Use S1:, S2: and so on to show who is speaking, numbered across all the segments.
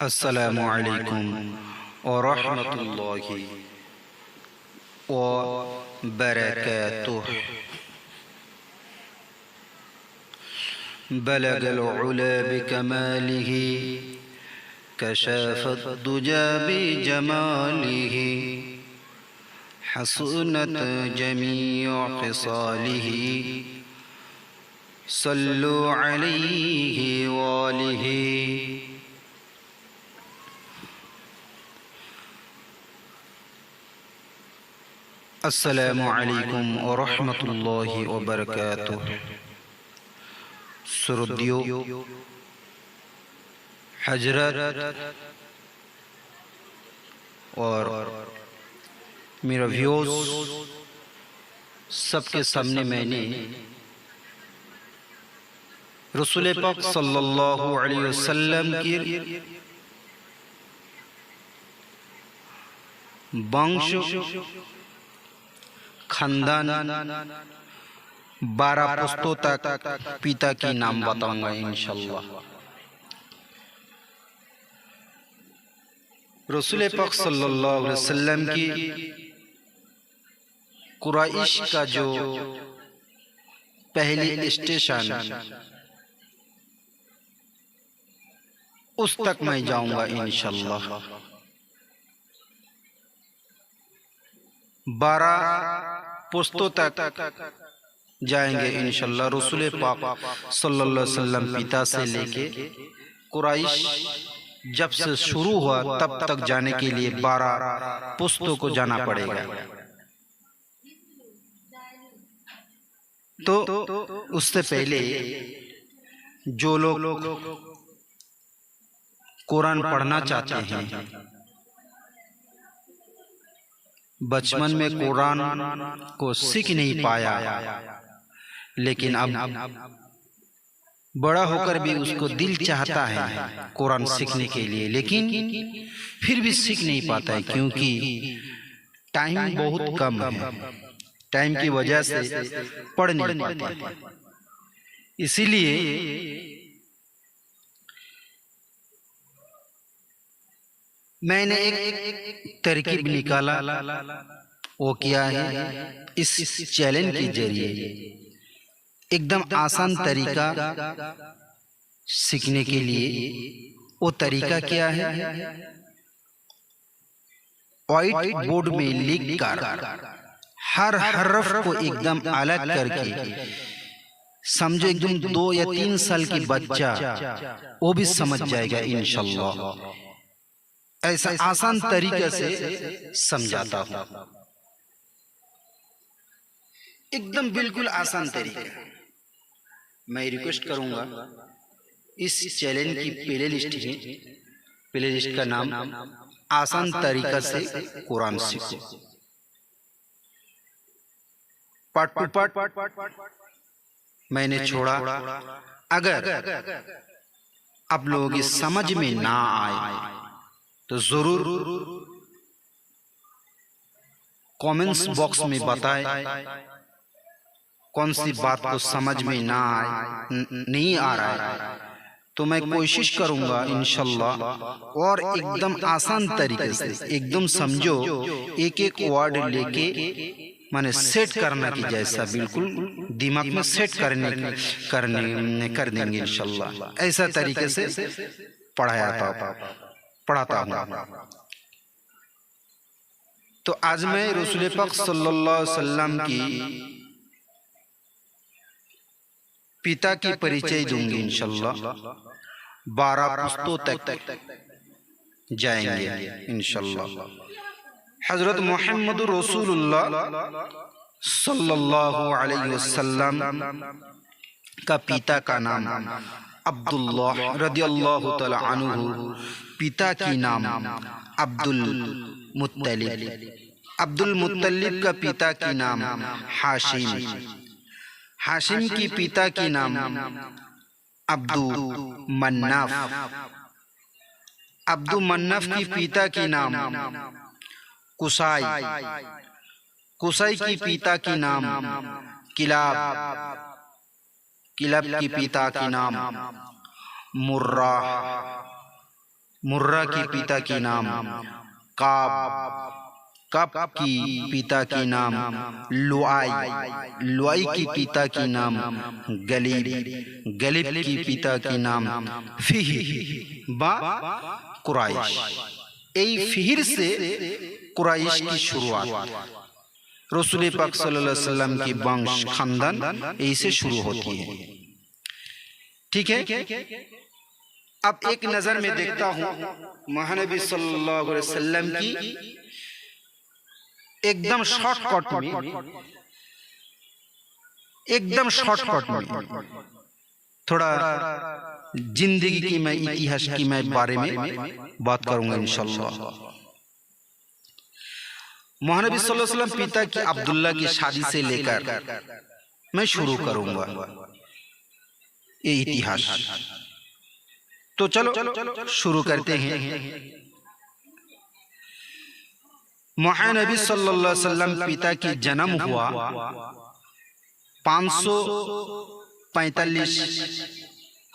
S1: अस्सलामु अलैकुम व रहमतुल्लाहि व बरकातुहु। बलगल उला बिकमालिहि कशफत दुजा बिजमालिहि हसनत जमीउ ख़िसालिहि सल्लु अलैहि वालिहि। अस्सलामु अलैकुम व रहमतुल्लाहि व बरकातुहु। सुरदियो हजरत और मेरा व्यूज़ सबके सामने मैंने रसूल पाक सल्लल्लाहु अलैहि वसल्लम की वंश खानदान 12 पुश्तों तक पिता की नाम बताऊंगा इंशाअल्लाह। रसूल पाक सल्लल्लाहु अलैहि वसल्लम की कुरैश का जो पहली स्टेशन उस तक मैं जाऊंगा इंशाअल्लाह। 12 पुश्तों तक जाएंगे इंशाअल्लाह। रसूल पाक सल्लल्लाहु अलैहि वसल्लम पिता से लेके कुरैश जब से शुरू हुआ तब तक जाने के लिए 12 पुश्तों को जाना पड़ेगा। तो उससे पहले जो लोग कुरान पढ़ना चाहते हैं, बचपन में कुरान को सीख नहीं पाया, लेकिन अब बड़ा होकर भी उसको दिल चाहता है कुरान सीखने के लिए, लेकिन फिर भी सीख नहीं पाता है क्योंकि टाइम बहुत कम है। टाइम की वजह से पढ़ नहीं पाता। इसीलिए मैंने एक तरकीब निकाला। वो क्या है, इस चैलेंज के जरिए एकदम आसान तरीका सीखने के लिए। वो तरीका क्या है, व्हाइट बोर्ड में लिख कर हर हर्फ को एकदम अलग करके, समझो एकदम 2 या 3 साल की बच्चा वो भी समझ जाएगा इंशाअल्लाह। ऐसा आसान तरीके से समझाता हूं, एकदम बिल्कुल आसान तरीका। मैं रिक्वेस्ट करूंगा इस चैलेंज की प्ले लिस्ट है, प्ले लिस्ट का नाम आसान तरीका से कुरान सीखो। पार्ट टू पार्ट मैंने छोड़ा। अगर आप लोगों की समझ में ना आए तो जरूर कमेंट्स बॉक्स में बताएं कौन सी बात को समझ में ना आए, नहीं आ रहा है, तो मैं कोशिश करूंगा इंशाअल्लाह और एकदम आसान तरीके से एकदम समझो, एक एक वर्ड लेके माने सेट करना की जैसा बिल्कुल दिमाग में सेट कर देंगे इंशाअल्लाह। ऐसा तरीके से पढ़ाता हूँ। तो आज मैं रसूल पाक सल्लल्लाहु अलैहि वसल्लम की पिता की परिचय दूंगी इंशाअल्लाह। 12 पुश्तों तक जाएंगे इंशाअल्लाह। हजरत मोहम्मद रसूलुल्लाह सल्लल्लाहु अलैहि वसल्लम का पिता का नाम अब्दुल्लाह रदियल्लाहु तआला अन्हु, पिता की नाम अब्दुल मुत्तलिब। अब्दुल मुत्तलिब का पिता की नाम हाशिम। हाशिम की पिता की नाम अब्दु मन्नाफ। अब्दु मन्नाफ की पिता की नाम कुसाई। कुसाई की पिता की नाम किलाब। किलाब की पिता की नाम मुर्रा। मुर्रा की पिता की नाम काब, कब की पिता की नाम लुआई, लुआई की पिता की नाम गलीब, गलीब की पिता की नाम फिहिर बा कुरैश। এই ফিহির से कुरैश की शुरुआत, रसूल पाक सल्लल्लाहु अलैहि वसल्लम की वंश खानदान यही से शुरू होती है। ठीक है, अब एक नजर में देखता हूँ महानबी सल्लल्लाहु अलैहि वसल्लम की एकदम शॉर्टकट में, एकदम शॉर्टकट में थोड़ा जिंदगी की मैं इतिहास की मैं बारे में बात करूंगा इंशाल्लाह। महानबी सल्लल्लाहु अलैहि वसल्लम पिता की अब्दुल्ला की शादी से लेकर मैं शुरू करूंगा ये इतिहास। तो चलो शुरू करते हैं। महानबी सल्लल्लाहु अलैहि वसल्लम पिता की जन्म हुआ 545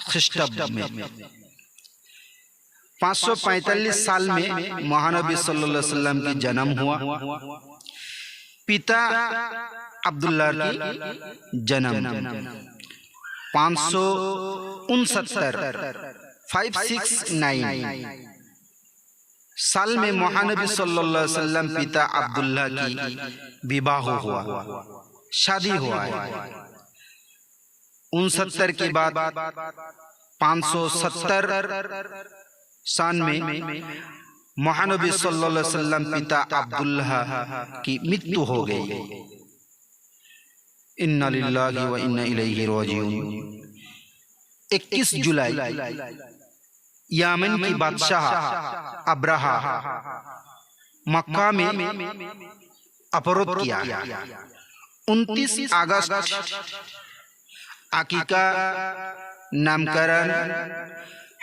S1: ख्रीष्टाब्द में। 545 साल में महानबी सल्लल्लाहु अलैहि वसल्लम की जन्म हुआ। पिता अब्दुल्ला की जन्म 569 साल में महानबी सल्लल्लाहु अलैहि वसल्लम पिता अब्दुल्ला की विवाह हुआ, शादी हुआ है। 69 के बाद 570 सन में महानबी सल्लल्लाहु अलैहि वसल्लम पिता अब्दुल्ला की मृत्यु हो गई। इन्ना लिल्लाहि व इन्ना इलैहि राजिऊन। 21 जुलाई यमन की बादशाह अब्रहा मक्का में अवरोध किया। 29 अगस्त अकीका नामकरण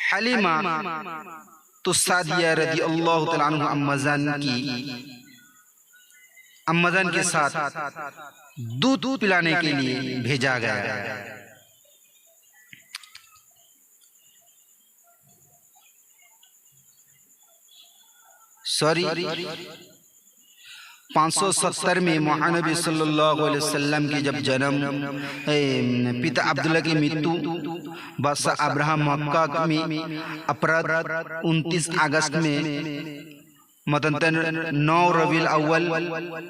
S1: हलीमा तुस्सादिया रज़ियल्लाहु तआला अन्हा अम्माजान के साथ दूध पिलाने के लिए भेजा गया। सॉरी 570 में महानबी सल्लल्लाहु अलैहि वसल्लम की जब जन्म, पिता अब्दुल्ला की मृत्यु, बादशाह अब्राहम मक्का में अपराध 29 अगस्त में मतन 9 रबीउल अव्वल,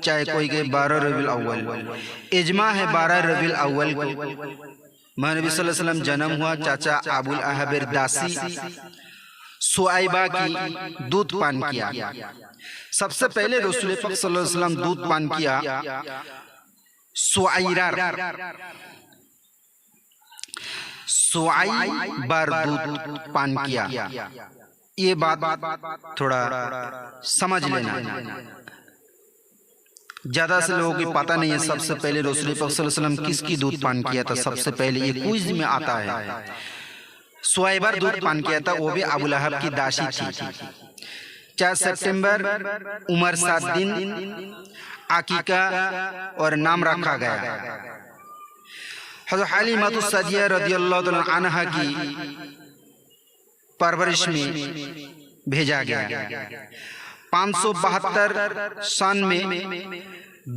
S1: चाहे कोई के 12 रबीउल अव्वल, इजमा है 12 रबीउल अव्वल को महानबी सल्लल्लाहु अलैहि वसल्लम जन्म हुआ। चाचा अबुल अहबर दासी सुआइबा की दूध पान किया। सबसे पहले रसूल पाक सल्लल्लाहु अलैहि वसल्लम दूध पान किया सुआइबार दूध पान किया। ये बात थोड़ा समझ लेना, ज्यादा से लोगों को पता नहीं है। सबसे पहले रसूल पाक सल्लल्लाहु अलैहि वसल्लम किसकी दूध पान किया था? सबसे पहले ये क्विज में आता है। सुआइबार दूध पान किया था, वो भी अबू लहब की दासी थी। 4 सितंबर उम्र 7 दिन, अकीका और नाम रखा गया। हज़रत हलीमा तुस्सादिया रज़ियल्लाहु तआला अन्हा की परवरिश में भेजा गया। 572 सन में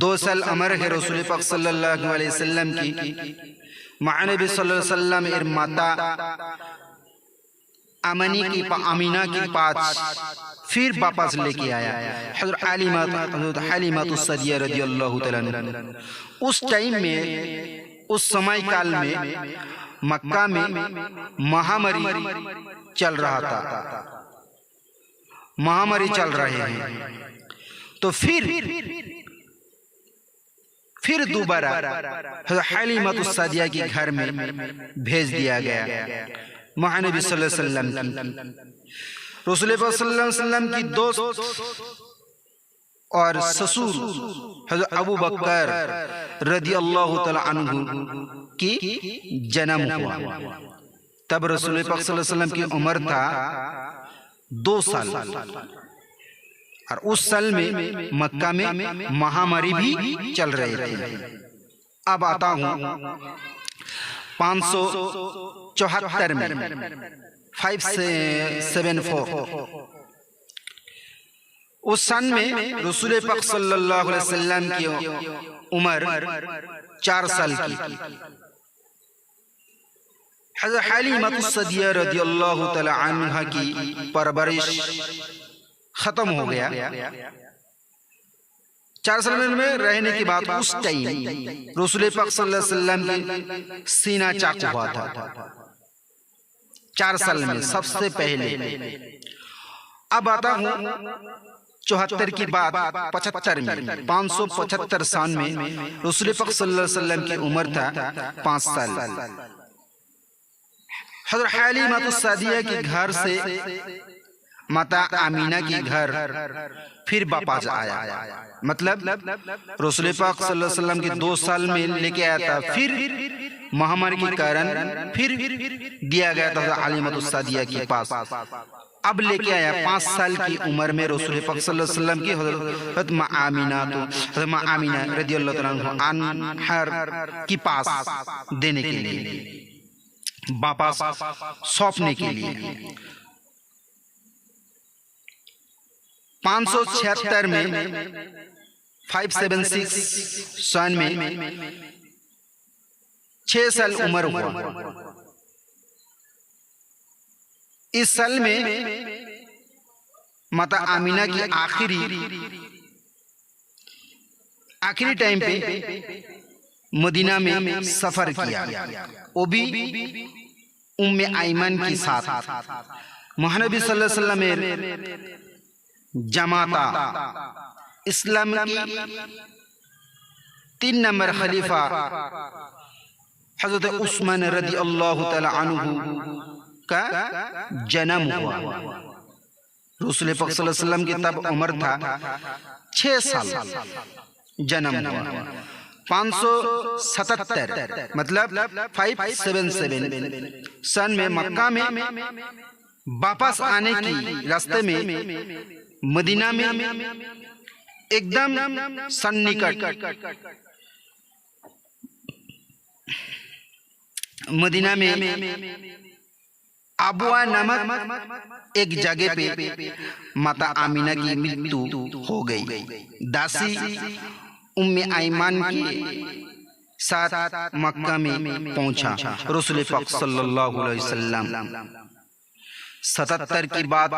S1: 2 साल उम्र है रसूल पाक सल्लल्लाहु अलैहि वसल्लम की। महानबी सल्लल्लाहु अलैहि वसल्लम एर माता अमीना के पास फिर वापस लेके आया हज़रत हलीमा तुस्सादिया रज़ियल्लाहु तआला अन्हा। उस टाइम में, उस समय काल में मक्का में महामारी चल रहा था, महामारी चल रहे हैं। तो फिर दोबारा हज़रत हलीमा तुस्सादिया के घर में भेज दिया गया महानबी सल्लल्लाहु अलैहि वसल्लम की। रसूल पाक सल्लल्लाहु अलैहि वसल्लम की दोस्त और ससुर हज़रत अबू बकर रज़ियल्लाहु तआला अन्हु की जन्म हुआ। तब रसूल पाक सल्लल्लाहु अलैहि वसल्लम की उम्र था 2 साल। और उस साल में मक्का में महामारी भी चल रहे थे। अब आता हूँ 574 में 574। उस सन में रसूल पाक सल्लल्लाहु अलैहि वसल्लम की उम्र 4 साल की। हज़रत हलीमा सदिया रज़ियल्लाहु तआला अन्हा की परवरिश खत्म हो गया। 4 साल में रहने के बाद उस टाइम रसूल पाक सल्लल्लाहु अलैहि वसल्लम की सीना चाक हुआ था। 4 साल में सबसे पहले। अब आता हूँ 74 की बात 75 में 575 सन में रसूल पाक सल्लल्लाहु अलैहि वसल्लम की उम्र था 5 साल। हज़रत हलीमा सदिया के घर से माता आमीना के घर फिर वापस आया। मतलब रसूल पाक सल्लल्लाहु अलैहि वसल्लम के 2 साल में लेके आया था, फिर महामारी के कारण फिर दिया गया था हलीमा सदिया के पास। अब लेके आया 5 साल की उम्र में रसूल पाक सल्लल्लाहु अलैहि वसल्लम की हज़रत माँ आमीना रज़ियल्लाहु अन्हा के पास देने के लिए, वापस सौंपने के लिए। 576 में 576 सन में 6 साल उम्र हुआ। इस साल में माता आमीना की आखिरी टाइम पे मदीना में सफर किया, वो भी उम्मे आयमन के साथ। महानबी सल्लल्लाहु अलैहि वसल्लम में जमाता इस्लाम की 3 नंबर खलीफा हज़रत उस्मान रज़ियल्लाहु तआला अन्हु का जन्म हुआ। रसूल पाक सल्लल्लाहु अलैहि वसल्लम की तब उम्र था 6 साल, जन्म हुआ। 577 मतलब 577 सन में मक्का में वापस आने की रास्ते में मदीना में एकदम सन्निकट मदीना में अबुआ नामक एक जगह पे माता आमीना की मृत्यु हो गई। दासी उम्मे आयमन के साथ मक्का में पहुंचा रसूल पाक सल्लल्लाहु अलैहि वसल्लम। 77 की बात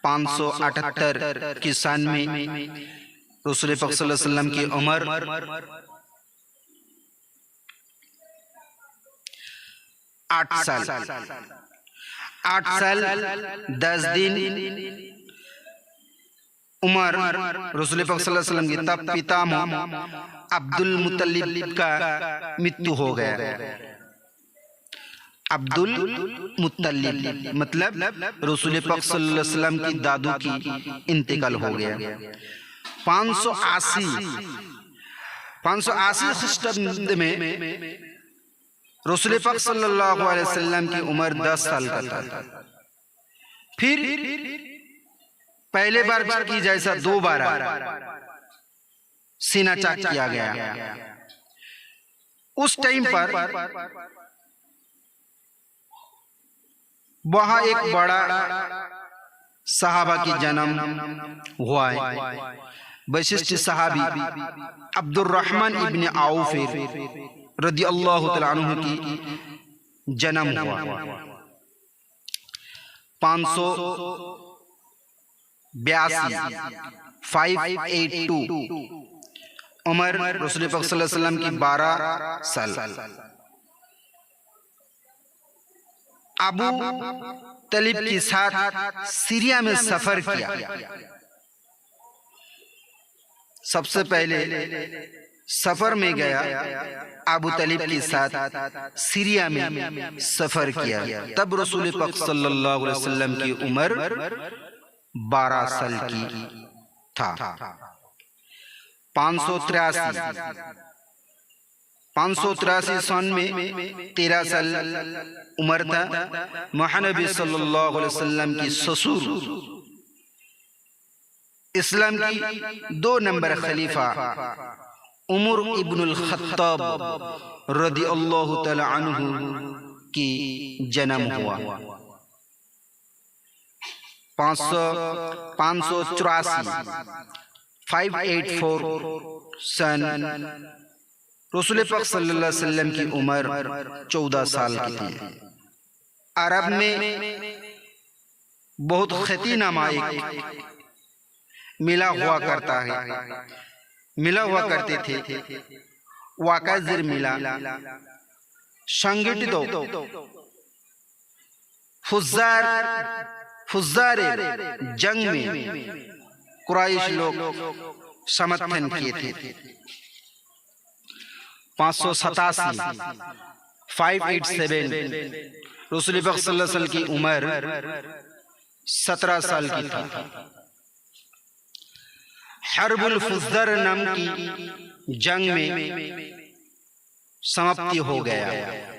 S1: 578 की सन में रसूल पाक सल्लल्लाहु अलैहि वसल्लम की उम्र 8 साल 10 दिन उमर रसूल पाक सल्लल्लाहु अलैहि वसल्लम की तब पितामह अब्दुल मुत्तलिब का मृत्यु हो गया। अब्दुल मुत्तलिब मतलब रसूल पाक सल्लल्लाहु अलैहि वसल्लम की दादू की इंतकाल हो गया। 580 ख्रीष्टाब्द में रसूल पाक सल्लल्लाहु अलैहि वसल्लम की उम्र 10 साल का था। फिर पहले बार की जैसा 2 बार सीना चाक किया गया। उस टाइम पर वहां एक बड़ा सहाबा की जन्म हुआ है। विशिष्ट सहाबी अब्दुर्रहमान इब्न औफ रज़ियल्लाहु तआला अन्हु की जन्म हुआ। 582 उमर रसूल पाक सल्लल्लाहु अलैहि वसल्लम की 12 साल। अबू तलीब के साथ सीरिया में सफर किया। सबसे पहले सफर में गया अबू तलीब के साथ सीरिया में सफर किया। तब रसूल पाक सल्लल्लाहु अलैहि वसल्लम की उम्र 12 साल की था। 583 सन में 13 साल उम्र था। महानबी सल्लल्लाहु अलैहि वसल्लम की ससुर इस्लाम की 2 नंबर खलीफा उमर इब्नुल खत्ताब रज़ियल्लाहु तआला अन्हु की जन्म हुआ। 584 584 सन रसूल पाक सल्लल्लाहु अलैहि वसल्लम की उम्र 14 साल की थी। अरब में बहुत ख्यातिनामा एक मिला हुआ करते थे। वाक़िअ मिला संगठित फुज़्ज़ार जंग में कुरैश लोग समर्थन किए थे। 587 587 रसूल पाक सल्लल्लाहु अलैहि वसल्लम की उम्र 17 साल की थी। हर्बुल फुज़्ज़ार नाम की जंग में समाप्ति हो गया।